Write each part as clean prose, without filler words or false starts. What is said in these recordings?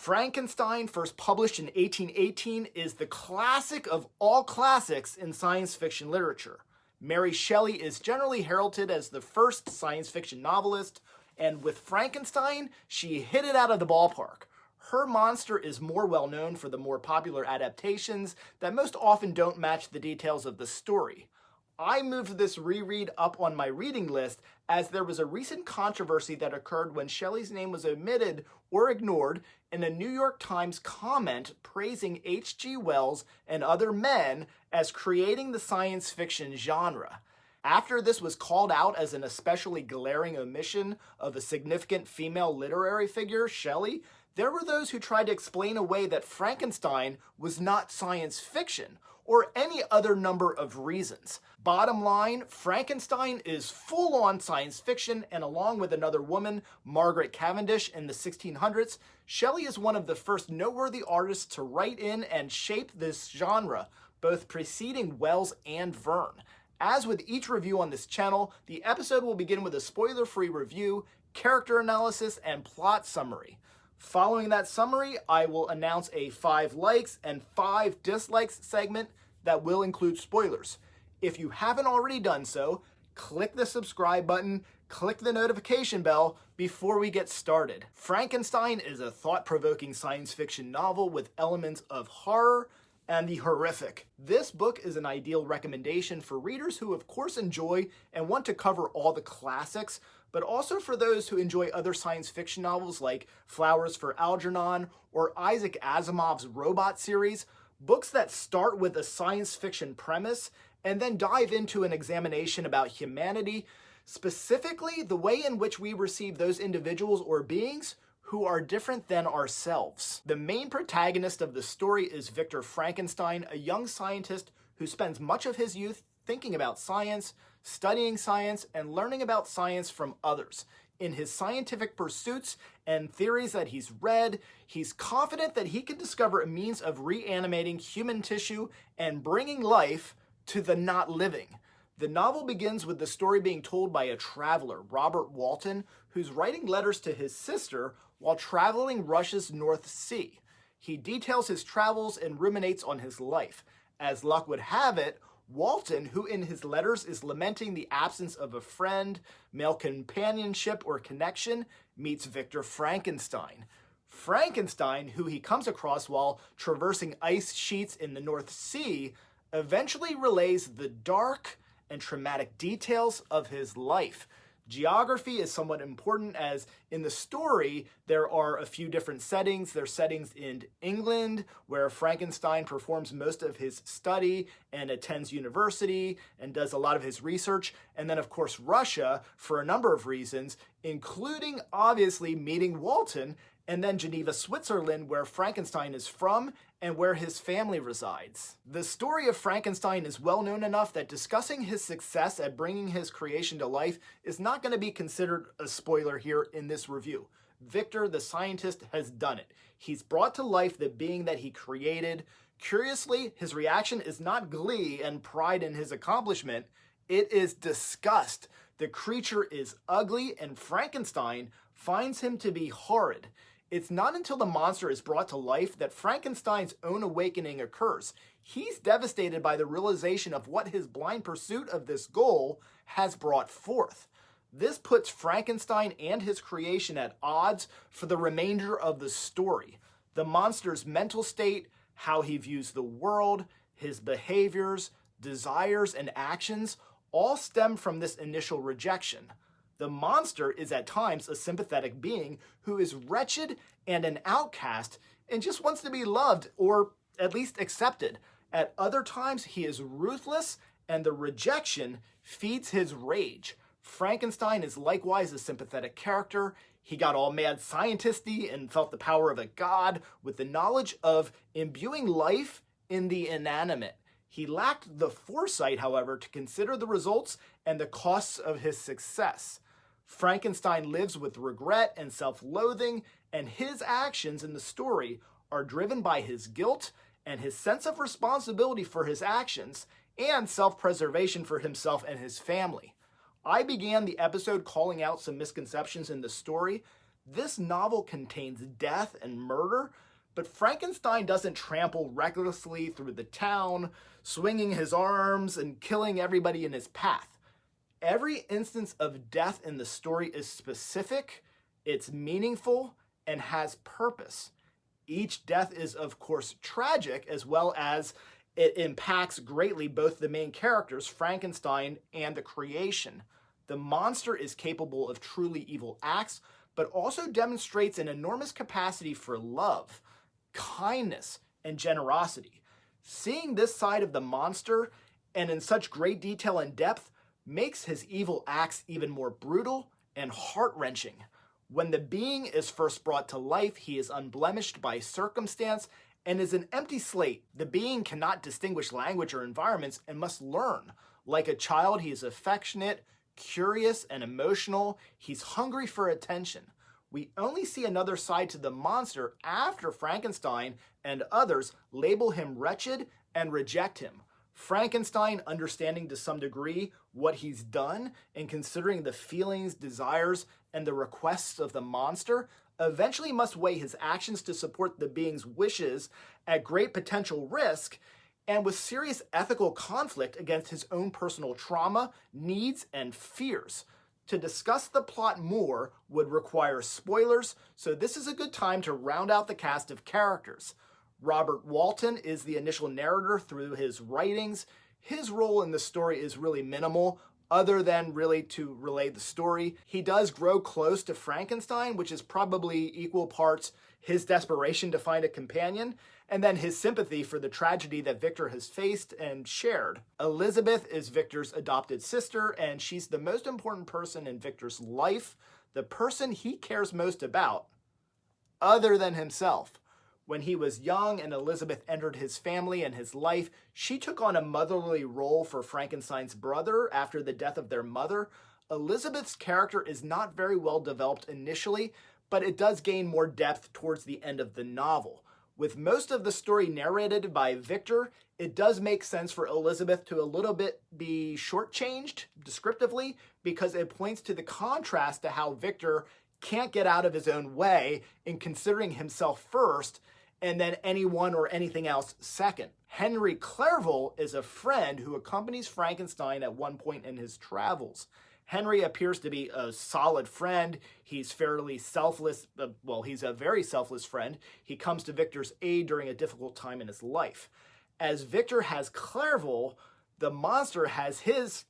Frankenstein, first published in 1818, is the classic of all classics in science fiction literature. Mary Shelley is generally heralded as the first science fiction novelist, and with Frankenstein, she hit it out of the ballpark. Her monster is more well known for the more popular adaptations that most often don't match the details of the story. I moved this reread up on my reading list as there was a recent controversy that occurred when Shelley's name was omitted or ignored in a New York Times comment praising H.G. Wells and other men as creating the science fiction genre. After this was called out as an especially glaring omission of a significant female literary figure, Shelley, there were those who tried to explain away that Frankenstein was not science fiction, or any other number of reasons. Bottom line, Frankenstein is full-on science fiction, and along with another woman, Margaret Cavendish, in the 1600s, Shelley is one of the first noteworthy artists to write in and shape this genre, both preceding Wells and Verne. As with each review on this channel, the episode will begin with a spoiler-free review, character analysis, and plot summary. Following that summary, I will announce a 5 likes and 5 dislikes segment that will include spoilers. If you haven't already done so, click the subscribe button, click the notification bell before we get started. Frankenstein is a thought-provoking science fiction novel with elements of horror and the horrific. This book is an ideal recommendation for readers who of course enjoy and want to cover all the classics, but also for those who enjoy other science fiction novels like Flowers for Algernon or Isaac Asimov's Robot series, books that start with a science fiction premise and then dive into an examination about humanity, specifically the way in which we receive those individuals or beings who are different than ourselves. The main protagonist of the story is Victor Frankenstein, a young scientist who spends much of his youth thinking about science, studying science, and learning about science from others. In his scientific pursuits and theories that he's read, he's confident that he can discover a means of reanimating human tissue and bringing life to the not living. The novel begins with the story being told by a traveler, Robert Walton, who's writing letters to his sister while traveling Russia's North Sea. He details his travels and ruminates on his life. As luck would have it, Walton, who in his letters is lamenting the absence of a friend, male companionship, or connection, meets Victor Frankenstein. Frankenstein, who he comes across while traversing ice sheets in the North Sea, eventually relays the dark and traumatic details of his life. Geography is somewhat important as in the story there are a few different settings. There's settings in England where Frankenstein performs most of his study and attends university and does a lot of his research. And then of course Russia for a number of reasons, including obviously meeting Walton, and then Geneva, Switzerland, where Frankenstein is from and where his family resides. The story of Frankenstein is well known enough that discussing his success at bringing his creation to life is not going to be considered a spoiler here in this review. Victor, the scientist, has done it. He's brought to life the being that he created. Curiously, his reaction is not glee and pride in his accomplishment. It is disgust. The creature is ugly, and Frankenstein finds him to be horrid. It's not until the monster is brought to life that Frankenstein's own awakening occurs. He's devastated by the realization of what his blind pursuit of this goal has brought forth. This puts Frankenstein and his creation at odds for the remainder of the story. The monster's mental state, how he views the world, his behaviors, desires, and actions all stem from this initial rejection. The monster is at times a sympathetic being who is wretched and an outcast and just wants to be loved or at least accepted. At other times, he is ruthless and the rejection feeds his rage. Frankenstein is likewise a sympathetic character. He got all mad scientisty and felt the power of a god with the knowledge of imbuing life in the inanimate. He lacked the foresight, however, to consider the results and the costs of his success. Frankenstein lives with regret and self-loathing, and his actions in the story are driven by his guilt and his sense of responsibility for his actions and self-preservation for himself and his family. I began the episode calling out some misconceptions in the story. This novel contains death and murder, but Frankenstein doesn't trample recklessly through the town, swinging his arms and killing everybody in his path. Every instance of death in the story is specific, it's meaningful, and has purpose. Each death is, of course, tragic, as well as it impacts greatly both the main characters, Frankenstein, and the creation. The monster is capable of truly evil acts, but also demonstrates an enormous capacity for love, kindness, and generosity. Seeing this side of the monster, and in such great detail and depth, makes his evil acts even more brutal and heart-wrenching. When the being is first brought to life, he is unblemished by circumstance and is an empty slate. The being cannot distinguish language or environments and must learn. Like a child, he is affectionate, curious, and emotional. He's hungry for attention. We only see another side to the monster after Frankenstein and others label him wretched and reject him. Frankenstein, understanding to some degree what he's done and considering the feelings, desires, and the requests of the monster, eventually must weigh his actions to support the being's wishes at great potential risk and with serious ethical conflict against his own personal trauma, needs, and fears. To discuss the plot more would require spoilers, so this is a good time to round out the cast of characters. Robert Walton is the initial narrator through his writings. His role in the story is really minimal, other than really to relay the story. He does grow close to Frankenstein, which is probably equal parts his desperation to find a companion, and then his sympathy for the tragedy that Victor has faced and shared. Elizabeth is Victor's adopted sister, and she's the most important person in Victor's life, the person he cares most about, other than himself. When he was young and Elizabeth entered his family and his life, she took on a motherly role for Frankenstein's brother after the death of their mother. Elizabeth's character is not very well developed initially, but it does gain more depth towards the end of the novel. With most of the story narrated by Victor, it does make sense for Elizabeth to a little bit be shortchanged descriptively because it points to the contrast to how Victor can't get out of his own way in considering himself first and then anyone or anything else second. Henry Clerval is a friend who accompanies Frankenstein at one point in his travels. Henry appears to be a solid friend. He's fairly selfless. He's a very selfless friend. He comes to Victor's aid during a difficult time in his life. As Victor has Clerval, the monster has his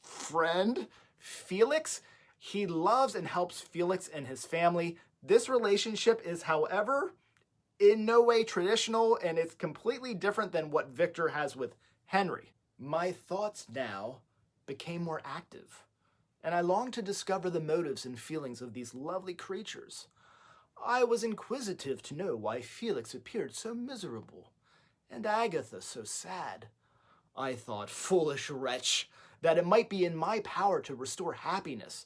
friend, Felix. He loves and helps Felix and his family. This relationship is, however, in no way traditional, and it's completely different than what Victor has with Henry. My thoughts now became more active, and I longed to discover the motives and feelings of these lovely creatures. I was inquisitive to know why Felix appeared so miserable, and Agatha so sad. I thought, foolish wretch, that it might be in my power to restore happiness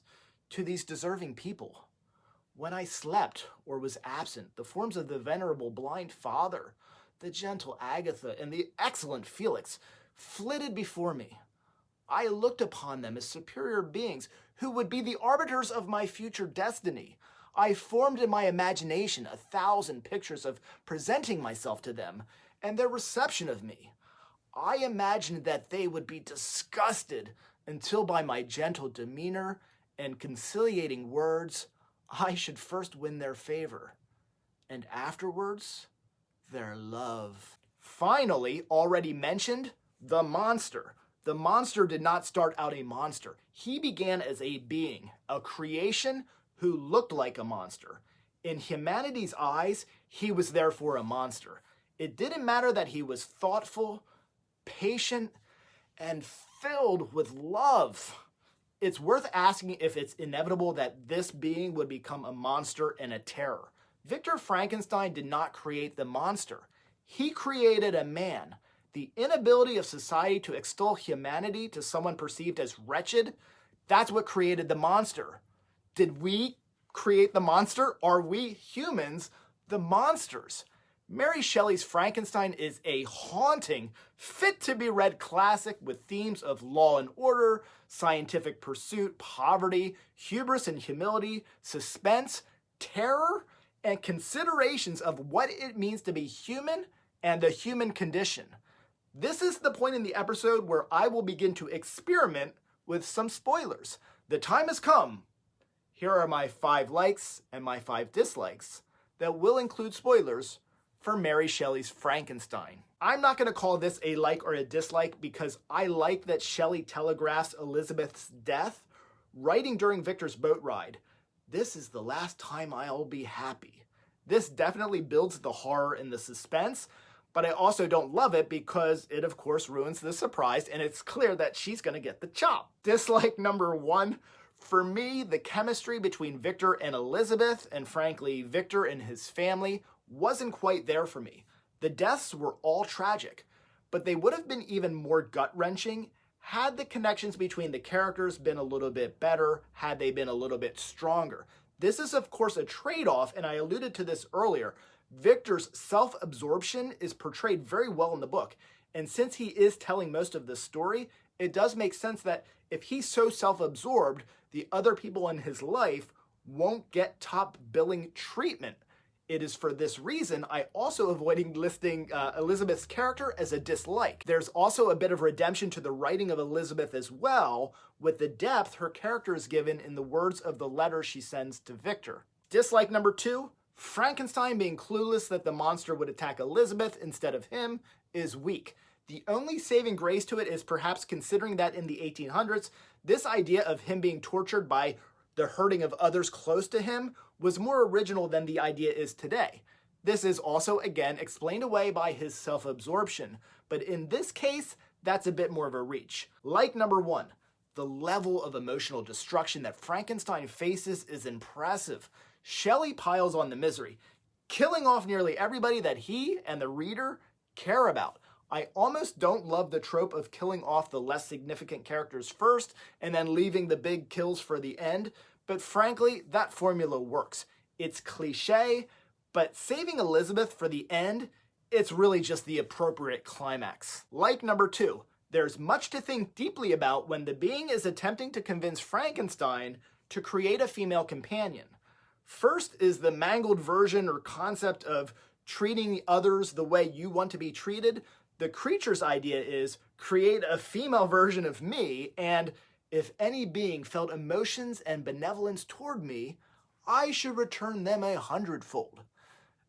to these deserving people. When I slept or was absent, the forms of the venerable blind father, the gentle Agatha, and the excellent Felix flitted before me. I looked upon them as superior beings who would be the arbiters of my future destiny. I formed in my imagination 1,000 pictures of presenting myself to them and their reception of me. I imagined that they would be disgusted until by my gentle demeanor and conciliating words, I should first win their favor, and afterwards, their love. Finally, already mentioned, the monster. The monster did not start out a monster. He began as a being, a creation who looked like a monster. In humanity's eyes, he was therefore a monster. It didn't matter that he was thoughtful, patient, and filled with love. It's worth asking if it's inevitable that this being would become a monster and a terror. Victor Frankenstein did not create the monster. He created a man. The inability of society to extol humanity to someone perceived as wretched, that's what created the monster. Did we create the monster? Are we humans the monsters? Mary Shelley's Frankenstein is a haunting, fit-to-be-read classic with themes of law and order, scientific pursuit, poverty, hubris and humility, suspense, terror, and considerations of what it means to be human and the human condition. This is the point in the episode where I will begin to experiment with some spoilers. The time has come. Here are my 5 likes and my 5 dislikes that will include spoilers for Mary Shelley's Frankenstein. I'm not going to call this a like or a dislike because I like that Shelley telegraphs Elizabeth's death, writing during Victor's boat ride. This is the last time I'll be happy. This definitely builds the horror and the suspense, but I also don't love it because it of course ruins the surprise and it's clear that she's going to get the chop. Dislike number 1, for me, the chemistry between Victor and Elizabeth, and frankly, Victor and his family, wasn't quite there for me. The deaths were all tragic, but they would have been even more gut-wrenching had the connections between the characters been a little bit better, had they been a little bit stronger. This is of course a trade-off, and I alluded to this earlier. Victor's self-absorption is portrayed very well in the book, and since he is telling most of the story, it does make sense that if he's so self-absorbed, the other people in his life won't get top billing treatment. It is for this reason I also avoiding listing Elizabeth's character as a dislike. There's also a bit of redemption to the writing of Elizabeth as well, with the depth her character is given in the words of the letter she sends to Victor. Dislike number 2, Frankenstein being clueless that the monster would attack Elizabeth instead of him is weak. The only saving grace to it is perhaps considering that in the 1800s, this idea of him being tortured by the hurting of others close to him was more original than the idea is today. This is also, again, explained away by his self-absorption, but in this case, that's a bit more of a reach. Like number 1, the level of emotional destruction that Frankenstein faces is impressive. Shelley piles on the misery, killing off nearly everybody that he and the reader care about. I almost don't love the trope of killing off the less significant characters first and then leaving the big kills for the end, but frankly, that formula works. It's cliche, but saving Elizabeth for the end, it's really just the appropriate climax. Like number 2, there's much to think deeply about when the being is attempting to convince Frankenstein to create a female companion. First is the mangled version or concept of treating others the way you want to be treated. The creature's idea is create a female version of me, and if any being felt emotions and benevolence toward me, I should return them 100-fold.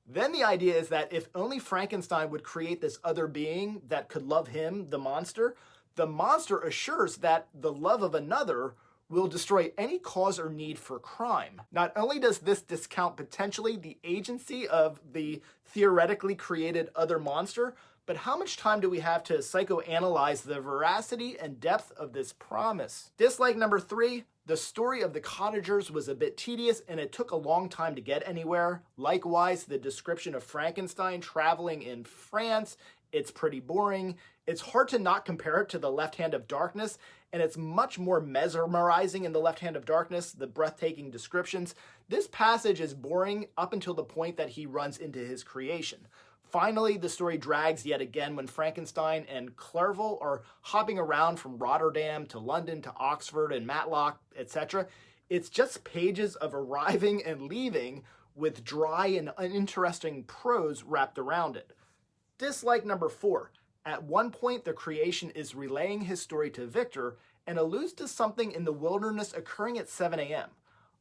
Then the idea is that if only Frankenstein would create this other being that could love him, the monster assures that the love of another will destroy any cause or need for crime. Not only does this discount potentially the agency of the theoretically created other monster, but how much time do we have to psychoanalyze the veracity and depth of this promise? Dislike number 3, the story of the cottagers was a bit tedious and it took a long time to get anywhere. Likewise, the description of Frankenstein traveling in France, it's pretty boring. It's hard to not compare it to The Left Hand of Darkness, and it's much more mesmerizing in The Left Hand of Darkness, the breathtaking descriptions. This passage is boring up until the point that he runs into his creation. Finally, the story drags yet again when Frankenstein and Clerval are hopping around from Rotterdam to London to Oxford and Matlock, etc. It's just pages of arriving and leaving with dry and uninteresting prose wrapped around it. Dislike number 4. At one point, the creation is relaying his story to Victor and alludes to something in the wilderness occurring at 7 a.m.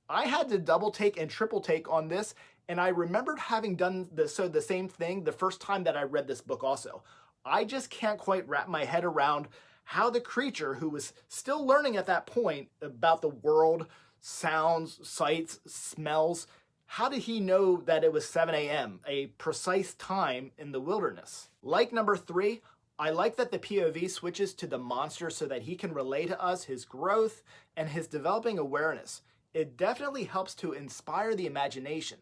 I had to double take and triple take on this, and I remembered having done the same thing the first time that I read this book also. I just can't quite wrap my head around how the creature, who was still learning at that point about the world, sounds, sights, smells, how did he know that it was 7 a.m., a precise time in the wilderness? Like number 3, I like that the POV switches to the monster so that he can relay to us his growth and his developing awareness. It definitely helps to inspire the imagination.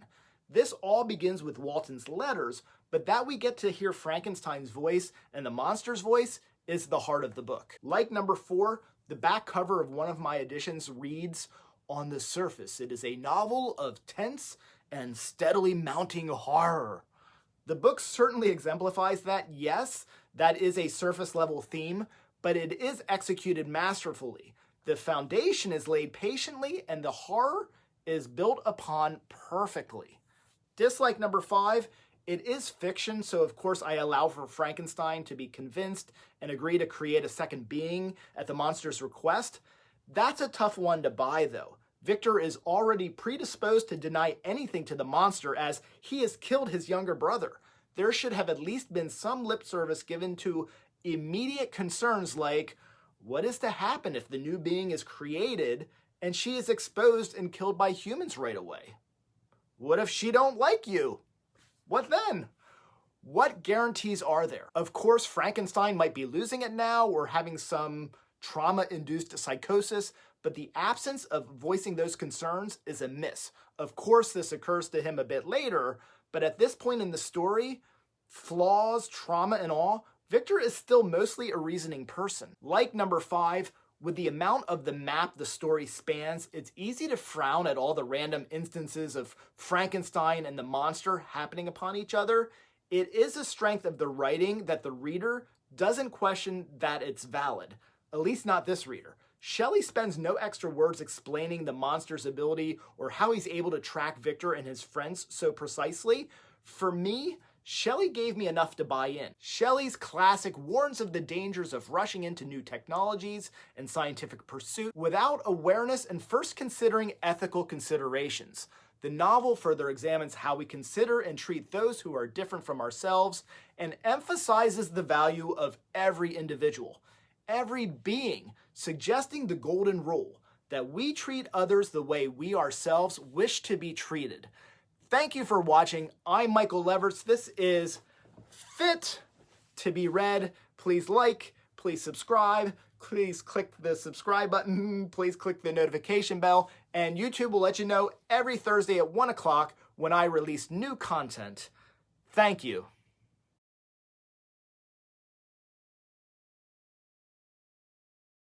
This all begins with Walton's letters, but that we get to hear Frankenstein's voice and the monster's voice is the heart of the book. Like number 4, the back cover of one of my editions reads, "On the surface, it is a novel of tense and steadily mounting horror." The book certainly exemplifies that. Yes, that is a surface level theme, but it is executed masterfully. The foundation is laid patiently and the horror is built upon perfectly. Dislike number 5, it is fiction, so of course I allow for Frankenstein to be convinced and agree to create a second being at the monster's request. That's a tough one to buy though. Victor is already predisposed to deny anything to the monster as he has killed his younger brother. There should have at least been some lip service given to immediate concerns like, what is to happen if the new being is created and she is exposed and killed by humans right away? What if she don't like you? What then? What guarantees are there? Of course, Frankenstein might be losing it now or having some trauma-induced psychosis, but the absence of voicing those concerns is a miss. Of course, this occurs to him a bit later, but at this point in the story, flaws, trauma, and all, Victor is still mostly a reasoning person. Like number 5, with the amount of the map the story spans, it's easy to frown at all the random instances of Frankenstein and the monster happening upon each other. It is a strength of the writing that the reader doesn't question that it's valid. At least not this reader. Shelley spends no extra words explaining the monster's ability or how he's able to track Victor and his friends so precisely. For me, Shelley gave me enough to buy in. Shelley's classic warns of the dangers of rushing into new technologies and scientific pursuit without awareness and first considering ethical considerations. The novel further examines how we consider and treat those who are different from ourselves and emphasizes the value of every individual, every being, suggesting the golden rule that we treat others the way we ourselves wish to be treated. Thank you for watching. I'm Michael Leverts. This is Fit to be Read. Please like, please subscribe, please click the subscribe button, please click the notification bell, and YouTube will let you know every Thursday at 1 o'clock when I release new content. Thank you.